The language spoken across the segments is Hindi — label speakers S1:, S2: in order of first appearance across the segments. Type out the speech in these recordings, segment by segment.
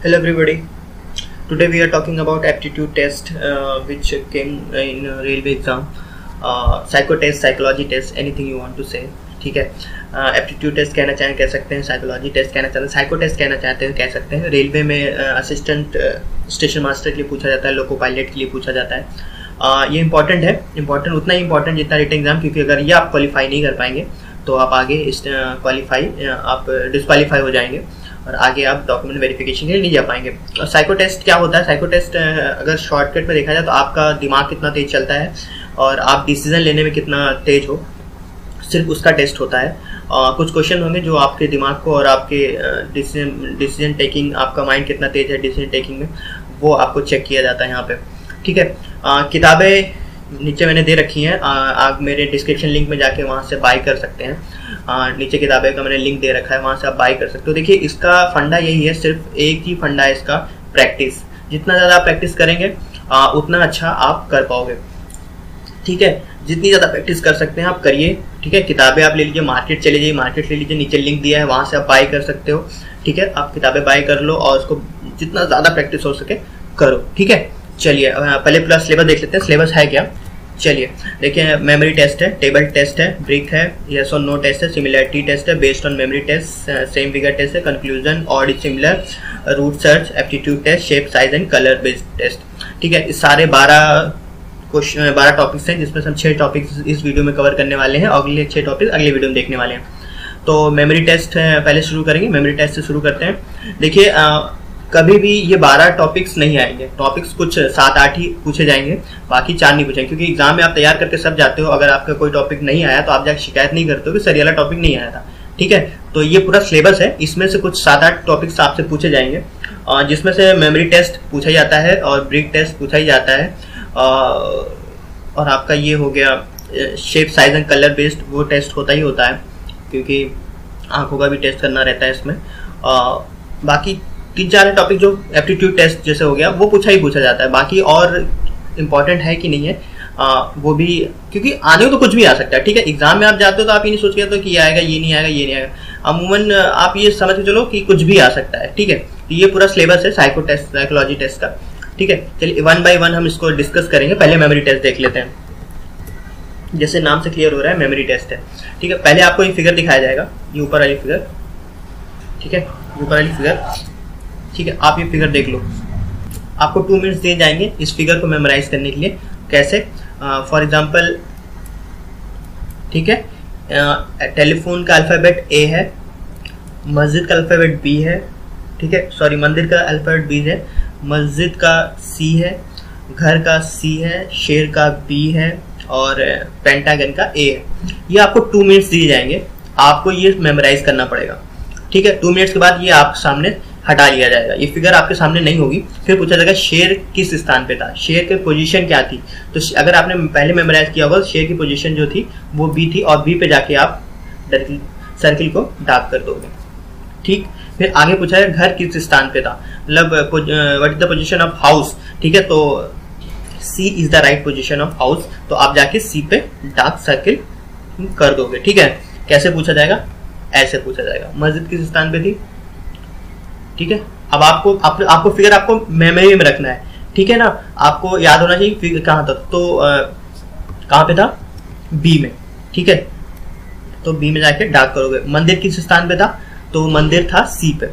S1: Hello everybody. Today we are talking about aptitude test which came in railway exam. Psycho test, psychology test, anything you want to say. ठीक है. एप्टीट्यूड टेस्ट कहना चाहें कह सकते हैं, साइकोलॉजी टेस्ट कहना चाहते हैं, साइको टेस्ट कहना चाहते हैं कह सकते हैं. रेलवे में असिस्टेंट स्टेशन मास्टर के लिए पूछा जाता है, लोको पायलट के लिए पूछा जाता है. ये इंपॉर्टेंट है, इंपॉर्टेंट उतना ही इंपॉर्टेंट जितना रिटन एग्जाम, क्योंकि अगर ये आप क्वालिफाई नहीं कर पाएंगे तो आप आगे आप डिस्क्वालीफाई हो जाएंगे और आगे आप डॉक्यूमेंट वेरिफिकेशन के लिए नहीं जा पाएंगे. साइको टेस्ट क्या होता है? साइको टेस्ट अगर शॉर्टकट में देखा जाए तो आपका दिमाग कितना तेज चलता है और आप डिसीजन लेने में कितना तेज हो, सिर्फ उसका टेस्ट होता है. कुछ क्वेश्चन होंगे जो आपके दिमाग को और आपके डिसीजन टेकिंग, आपका माइंड कितना तेज है डिसीजन टेकिंग में, वो आपको चेक किया जाता है यहाँ पे. ठीक है. किताबें नीचे मैंने दे रखी हैं, आप मेरे डिस्क्रिप्शन लिंक में जाके वहाँ से बाय कर सकते हैं. नीचे किताबें का मैंने लिंक दे रखा है, वहाँ से आप बाय कर सकते हो. देखिए इसका फंडा यही है, सिर्फ एक ही फंडा है इसका, प्रैक्टिस. जितना ज़्यादा आप प्रैक्टिस करेंगे उतना अच्छा आप कर पाओगे. ठीक है. जितनी ज़्यादा प्रैक्टिस कर सकते हैं आप करिए. ठीक है. किताबें आप ले लीजिए, मार्केट चले जाइए, मार्केट ले लीजिए, नीचे लिंक दिया है वहाँ से आप बाय कर सकते हो. ठीक है. आप किताबें बाय कर लो और उसको जितना ज़्यादा प्रैक्टिस हो सके करो. ठीक है. चलिए पहले पूरा सिलेबस देख लेते हैं. सिलेबस है क्या? चलिए देखिए, मेमोरी टेस्ट है, टेबल टेस्ट है, ब्रिक है, यस और नो टेस्ट है, सिमिलरिटी टेस्ट है, based on memory test, same figure test है, conclusion, odd is similar, route search, aptitude test, shape size and colour based test. ठीक है. इस सारे 12 टॉपिक्स हैं जिसमें हम 6 टॉपिक्स इस वीडियो में कवर करने वाले हैं और अगले 6 टॉपिक अगले वीडियो में देखने वाले हैं. तो मेमोरी टेस्ट पहले शुरू करेंगे. मेमोरी टेस्ट से शुरू करते हैं. देखिए कभी भी ये 12 टॉपिक्स नहीं आएंगे. टॉपिक्स कुछ 7-8 ही पूछे जाएंगे, बाकी 4 नहीं पूछेंगे, क्योंकि एग्जाम में आप तैयार करके सब जाते हो. अगर आपका कोई टॉपिक नहीं आया तो आप जाकर शिकायत नहीं करते हो कि सर ये वाला टॉपिक नहीं आया था. ठीक है. तो ये पूरा सिलेबस है, इसमें से कुछ 7-8 टॉपिक्स आपसे पूछे जाएंगे, जिसमें से मेमोरी टेस्ट पूछा जाता है और ब्रिक टेस्ट पूछा ही जाता है, और आपका ये हो गया shape size and colour based, वो टेस्ट होता ही होता है, क्योंकि आंखों का भी टेस्ट करना रहता है इसमें. बाकी 3-4 टॉपिक जो एप्टीट्यूड टेस्ट जैसे हो गया वो पूछा ही पूछा जाता है. बाकी और इम्पोर्टेंट है कि नहीं है वो भी, क्योंकि आने को तो कुछ भी आ सकता है. ठीक है. एग्जाम में आप जाते हो तो आप ये नहीं सोच के तो कि ये आएगा, ये नहीं आएगा, ये नहीं आएगा. अमूमन आप ये समझ के चलो कि कुछ भी आ सकता है. ठीक है. तो ये पूरा सिलेबस है साइको टेस्ट, साइकोलॉजी टेस्ट का. ठीक है. चलिए 1 by 1 हम इसको डिस्कस करेंगे. पहले मेमोरी टेस्ट देख लेते हैं. जैसे नाम से क्लियर हो रहा है, मेमोरी टेस्ट है. ठीक है. पहले आपको ये फिगर दिखाया जाएगा, ये ऊपर वाली फिगर. ठीक है. ऊपर वाली फिगर. ठीक है. आप ये फिगर देख लो. आपको 2 मिनट्स दिए जाएंगे इस फिगर को मेमोराइज करने के लिए. कैसे? फॉर एग्जांपल, ठीक है, टेलीफोन का अल्फ़ाबेट ए है, मस्जिद का अल्फ़ाबेट बी है. ठीक है. सॉरी, मंदिर का अल्फ़ाबेट बी है, मस्जिद का सी है, घर का सी है, शेर का बी है और पेंटागन का ए है. ये आपको 2 मिनट्स दिए जाएंगे, आपको ये मेमोराइज करना पड़ेगा. ठीक है. 2 मिनट्स के बाद ये आप सामने हटा लिया जाएगा. ये फिगर आपके सामने नहीं होगी. फिर पूछा जाएगा शेर किस स्थान पे था, शेर की पोजीशन क्या थी. तो अगर आपने पहले मेमोराइज किया होगा तो शेर की पोजीशन जो थी वो बी थी, और बी पे जाके आप सर्किल को डार्क कर दोगे. ठीक. फिर आगे पूछा है घर किस स्थान पे था, मतलब what is the position of house. ठीक है. तो C is the right position of house, तो आप जाके सी पे डार्क सर्किल कर दोगे. ठीक है. कैसे पूछा जाएगा? ऐसे पूछा जाएगा. मस्जिद किस स्थान पे थी. ठीक है. अब आपको फिगर आपको मेमोरी में रखना है. ठीक है ना. आपको याद होना चाहिए फिगर कहाँ था. तो कहाँ पे था? बी में. ठीक है. तो बी में जाके डार्क करोगे. मंदिर किस स्थान पे था, तो मंदिर था सी पे.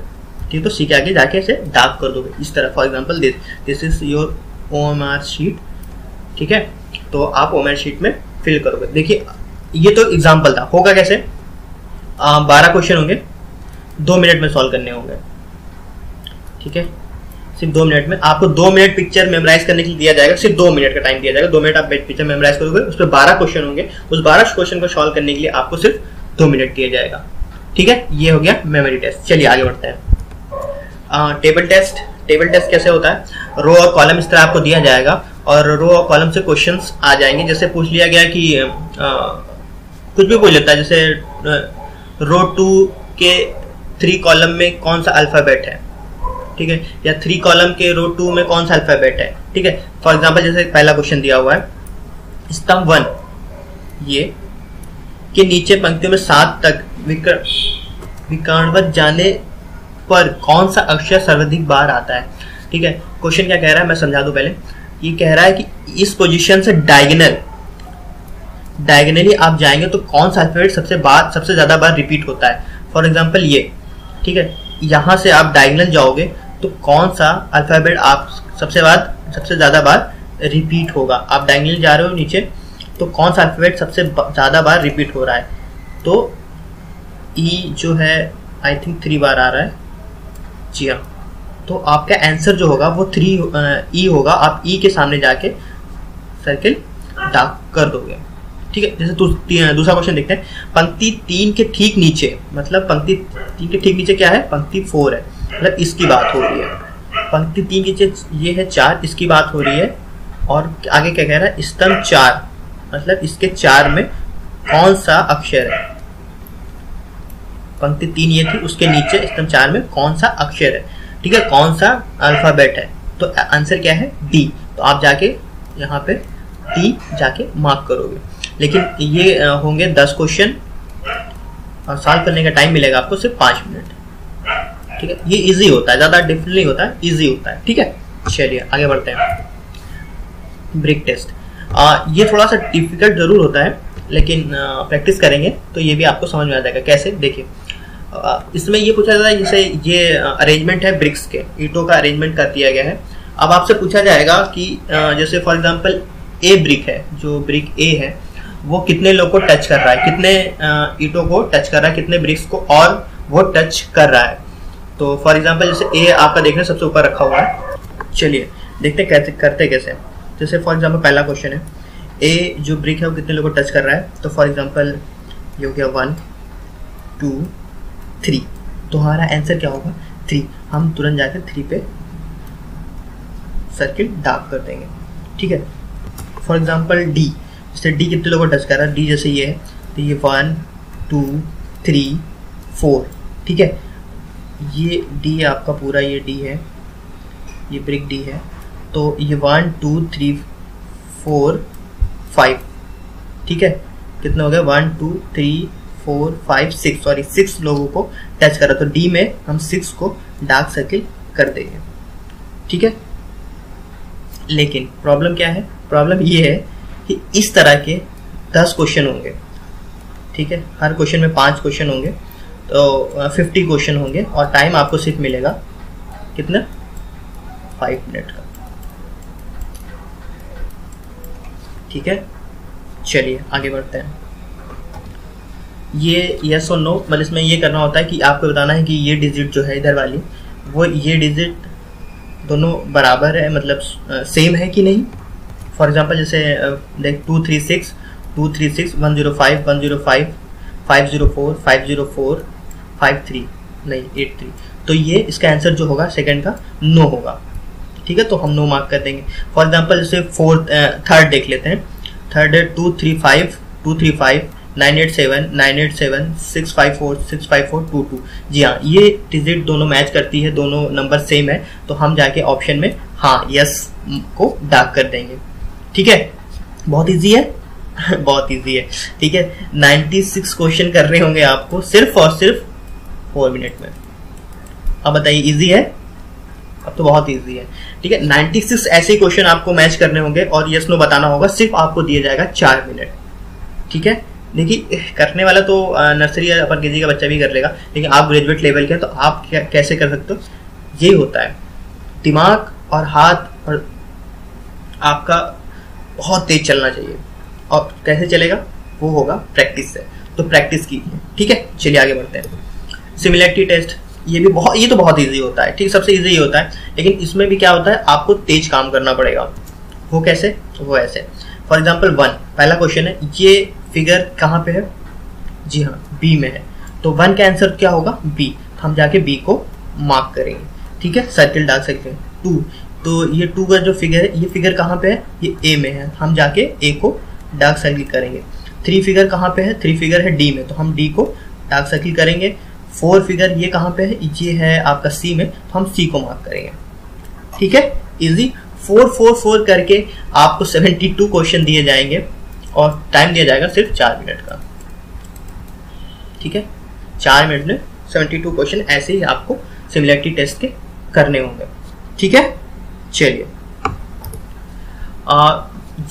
S1: ठीक. तो सी के आगे जाके ऐसे डार्क कर दोगे इस तरह. For example this is your OMR sheet. ठीक है. तो आप OMR शीट में फिल करोगे. देखिए ये तो एग्जाम्पल था. होगा कैसे? 12 क्वेश्चन होंगे, 2 मिनट में सॉल्व करने होंगे. ठीक है. सिर्फ 2 मिनट में. आपको 2 मिनट पिक्चर मेमोराइज करने के लिए दिया जाएगा. सिर्फ 2 मिनट का टाइम दिया जाएगा. 2 मिनट आप पिक्चर मेमोराइज करोगे. उस पर 12 क्वेश्चन होंगे. उस 12 क्वेश्चन को सॉल्व करने के लिए आपको सिर्फ 2 मिनट दिया जाएगा. ठीक है. ये हो गया मेमोरी टेस्ट. चलिए आगे बढ़ते हैं. Table test. टेबल टेस्ट कैसे होता है? रो और कॉलम इस तरह आपको दिया जाएगा और रो और कॉलम से क्वेश्चंस आ जाएंगे. जैसे पूछ लिया गया कि कुछ भी पूछ लेता है, जैसे रो 2 के 3 कॉलम में कौन सा अल्फाबेट है. ठीक है. या 3 कॉलम के रो 2 में कौन सा अल्फाबेट है. ठीक है. फॉर एग्जांपल जैसे पहला क्वेश्चन दिया हुआ है, स्तंभ 1 ये के नीचे पंक्तियों में 7 तक विकर्णवत जाने पर कौन सा अक्षर सर्वाधिक बार आता है। ठीक है, क्वेश्चन क्या कह रहा है मैं समझा दूं पहले। ये कह रहा है कि इस पोजीशन से डायगनली आप जाएंगे तो कौन सा अल्फाबेट सबसे ज्यादा बार रिपीट होता है। फॉर एग्जांपल ये, ठीक है, यहाँ से आप डायगनल जाओगे तो कौन सा अल्फाबेट आप सबसे ज्यादा बार रिपीट होगा। आप डायगनल जा रहे हो नीचे तो कौन सा अल्फाबेट सबसे ज्यादा बार रिपीट हो रहा है। तो ई जो है आई थिंक 3 बार आ रहा है। जी हाँ, तो आपका आंसर जो होगा वो 3 ई होगा। आप ई के सामने जाके सर्किल डार्क कर दोगे। ठीक है, जैसे दूसरा क्वेश्चन देखते हैं। पंक्ति 3 के ठीक नीचे, मतलब पंक्ति 3 के ठीक नीचे क्या है, पंक्ति 4 है, मतलब इसकी बात हो रही है। पंक्ति 3 के नीचे ये है 4, इसकी बात हो रही है। और आगे क्या कह रहा है, स्तंभ 4, मतलब इसके 4 में कौन सा अक्षर है। पंक्ति 3 ये थी, उसके नीचे स्तंभ 4 में कौन सा अक्षर है। ठीक है, कौन सा अल्फाबेट है। तो आंसर क्या है, डी। तो आप जाके यहाँ पे डी जाके मार्क करोगे। लेकिन ये होंगे 10 क्वेश्चन और सॉल्व करने का टाइम मिलेगा आपको सिर्फ 5 मिनट। ठीक है, ये इजी होता है, ज्यादा डिफिकल्ट नहीं होता है, इजी होता है। ठीक है, चलिए आगे बढ़ते हैं। ब्रिक टेस्ट, ये थोड़ा सा डिफिकल्ट जरूर होता है, लेकिन प्रैक्टिस करेंगे तो ये भी आपको समझ में आ जाएगा। कैसे, देखिए, इसमें ये पूछा जाता है, जैसे ये अरेंजमेंट है ब्रिक्स के, ईंटों का अरेंजमेंट कर दिया गया है। अब आपसे पूछा जाएगा कि जैसे फॉर एग्जांपल ए ब्रिक है, जो ब्रिक ए है वो कितने लोग को टच कर रहा है, कितने ईंटों को टच कर रहा है, कितने ब्रिक्स को और वो टच कर रहा है। तो फॉर एग्जांपल जैसे ए आपका देखने सबसे ऊपर रखा हुआ है। चलिए देखते हैं करते कैसे। जैसे फॉर एग्जांपल पहला क्वेश्चन है, ए जो ब्रिक है वो कितने लोगों को टच कर रहा है। तो फॉर एग्जांपल ये हो गया 1 2 3, तो हमारा आंसर क्या होगा 3। हम तुरंत जाकर 3 पे सर्किल डार्क कर देंगे। ठीक है, फॉर एग्जांपल डी, जैसे डी कितने लोगों को टच कर रहा है। डी जैसे ये है तो ये 1 2 3 4। ठीक है, ये डी आपका पूरा, ये डी है, ये ब्रिक डी है। तो ये 1 2 3 4 5। ठीक है, कितना हो गया 1 2 3 4 5 6, सॉरी 6 लोगों को टच करा। तो डी में हम 6 को डार्क सर्किल कर देंगे। ठीक है, लेकिन प्रॉब्लम क्या है, प्रॉब्लम ये है कि इस तरह के 10 क्वेश्चन होंगे। ठीक है, हर क्वेश्चन में 5 क्वेश्चन होंगे, तो 50 क्वेश्चन होंगे और टाइम आपको सिर्फ मिलेगा कितना, 5 मिनट का। ठीक है, चलिए आगे बढ़ते हैं। ये यस और नो, मतलब इसमें ये करना होता है कि आपको बताना है कि ये डिजिट जो है इधर वाली, वो ये डिजिट दोनों बराबर है, मतलब सेम है कि नहीं। फॉर एग्जांपल जैसे देख 236 236 105 105 504 504 53 नहीं 83, तो ये इसका आंसर जो होगा सेकंड का नो होगा। ठीक है, तो हम नो मार्क कर देंगे। फॉर एग्जांपल जैसे थर्ड देख लेते हैं। थर्ड है 235 235 987 987 654 654 22। जी हाँ, ये डिजिट दोनों मैच करती है, दोनों नंबर सेम है, तो हम जाके ऑप्शन में हाँ यस को डार्क कर देंगे। ठीक है, बहुत इजी है बहुत इजी है। ठीक है, 96 क्वेश्चन करने होंगे आपको सिर्फ और सिर्फ 4 मिनट में। अब बताइए इजी है, अब तो बहुत इजी है। ठीक है, 96 ऐसे क्वेश्चन आपको मैच करने होंगे और यस नो बताना होगा, सिर्फ आपको दिए जाएगा 4 मिनट। ठीक है, देखिए करने वाला तो नर्सरी या अपर केजी का बच्चा भी कर लेगा, लेकिन आप ग्रेजुएट लेवल के हैं तो आप कैसे कर सकते हो, यही होता है दिमाग और हाथ और आपका बहुत तेज चलना चाहिए। और कैसे चलेगा, वो होगा प्रैक्टिस से, तो प्रैक्टिस कीजिए। ठीक है, चलिए आगे बढ़ते हैं। सिमिलैरिटी टेस्ट, ये तो बहुत इजी होता है। ठीक, सबसे इजी होता है, लेकिन इसमें भी क्या होता है, आपको तेज काम करना पड़ेगा। वो कैसे, वो ऐसे। फॉर एग्जाम्पल 1 पहला क्वेश्चन है, ये फिगर कहाँ पे है, जी हाँ बी में है, तो 1 का आंसर क्या होगा बी। हम जाके बी को मार्क करेंगे। ठीक है, सर्किल डाल सकते हैं। 2, तो ये 2 का जो फिगर है, ये फिगर कहाँ पे है, ये ए में है, हम जाके ए को डार्क सर्किल करेंगे। 3 फिगर कहाँ पे है, 3 फिगर है डी में, तो हम डी को डार्क सर्किल करेंगे। 4 फिगर ये कहाँ पे है, ये है आपका सी में, तो हम सी को मार्क करेंगे। ठीक है, इजी। 4 4 4 करके आपको 72 क्वेश्चन दिए जाएंगे और टाइम दिया जाएगा सिर्फ 4 मिनट का। ठीक है, 4 मिनट में 72 क्वेश्चन ऐसे ही आपको सिमिलरिटी टेस्ट के करने होंगे। ठीक है, चलिए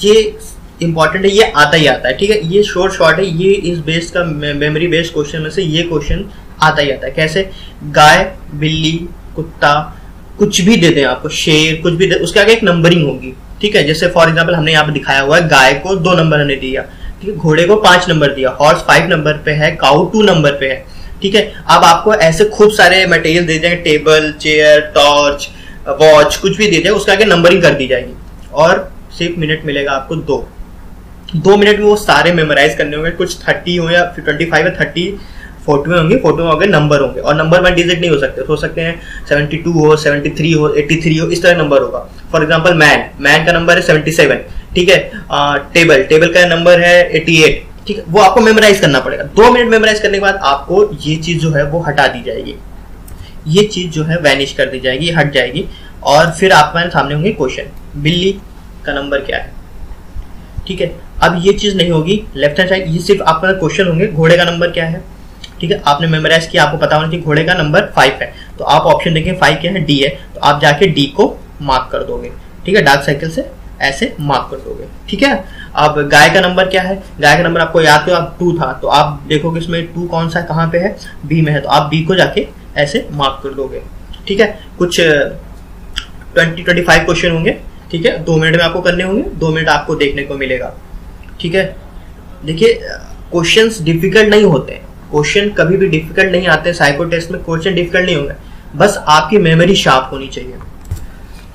S1: ये इंपॉर्टेंट है, ये आता ही आता है। ठीक है, ये शॉर्ट है, ये इस बेस्ड का मेमोरी बेस्ड क्वेश्चन में से ये क्वेश्चन आता ही आता है। कैसे? गाय, बिल्ली, कुत्ता, कुछ भी दे दें आपको, शेर, कुछ भी दे, उसके आगे एक नंबरिंग होगी। ठीक है, जैसे फॉर एग्जांपल हमने यहाँ पे दिखाया हुआ है, गाय को 2 नंबर हमने दिया, ठीक है, घोड़े को 5 नंबर दिया, हॉर्स 5 नंबर पे है, काउ 2 नंबर पे है। ठीक है, अब आपको ऐसे खूब सारे मटेरियल दे देंगे, टेबल, चेयर, टॉर्च, वॉच, कुछ भी दे दें, उसके आगे नंबरिंग कर दी जाएगी और सिर्फ मिनट मिलेगा आपको 2 मिनट में वो सारे मेमोराइज करने होंगे। कुछ 30 हो या 25 या 30 फोटो होंगे, फोटो में होंगे, नंबर होंगे और नंबर 1 डिजिट नहीं हो सकते हैं 72 हो, 73 हो, 83 हो, इस तरह नंबर होगा। फॉर एग्जांपल मैन का नंबर है 77। ठीक है, टेबल का नंबर है 88। ठीक है, वो आपको मेमोराइज करना पड़ेगा। 2 मिनट मेमोराइज करने के बाद आपको ये चीज जो है वो हटा दी जाएगी, ये चीज जो है वैनिश कर दी जाएगी, हट जाएगी और फिर आपके सामने होंगे क्वेश्चन, बिल्ली का नंबर क्या है। ठीक है, अब ये चीज नहीं होगी लेफ्ट हैंड साइड, ये सिर्फ आपका क्वेश्चन होंगे, घोड़े का नंबर क्या है। ठीक है, आपने मेमोराइज किया, आपको पता होना चाहिए घोड़े का नंबर 5 है, तो आप ऑप्शन देखें 5 क्या है, डी है, तो आप जाके डी को मार्क कर दोगे। ठीक है, डार्क सर्कल से ऐसे मार्क कर दोगे। ठीक है, अब गाय का नंबर क्या है, गाय का नंबर आपको याद तो आप 2 था, तो आप देखोगे इसमें 2 कौन सा कहाँ पे है, बी में है, तो आप बी को जाके ऐसे मार्क कर दोगे। ठीक है, कुछ 20-25 क्वेश्चन होंगे। ठीक है, 2 मिनट में आपको करने होंगे, 2 मिनट आपको देखने को मिलेगा। ठीक है, देखिए क्वेश्चंस डिफिकल्ट नहीं होते, क्वेश्चन कभी भी डिफिकल्ट नहीं आते, साइको टेस्ट में क्वेश्चन डिफिकल्ट नहीं होंगे, बस आपकी मेमोरी शार्प होनी चाहिए।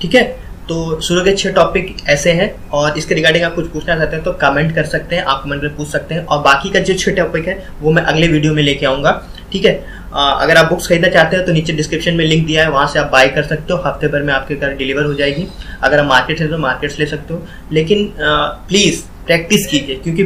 S1: ठीक है, तो शुरू के 6 टॉपिक ऐसे हैं और इसके रिगार्डिंग आप कुछ पूछना चाहते हैं तो कमेंट कर सकते हैं, आप कमेंट में पूछ सकते हैं और बाकी का जो 6 टॉपिक है वो मैं अगले वीडियो में लेके आऊंगा। ठीक है, अगर आप बुक्स खरीदना चाहते हैं तो नीचे डिस्क्रिप्शन में लिंक दिया है, वहां से आप बाय कर सकते हो, हफ्ते भर में आपके घर डिलीवर हो जाएगी। अगर आप मार्केट है तो मार्केट से ले सकते हो, लेकिन प्लीज प्रैक्टिस कीजिए, क्योंकि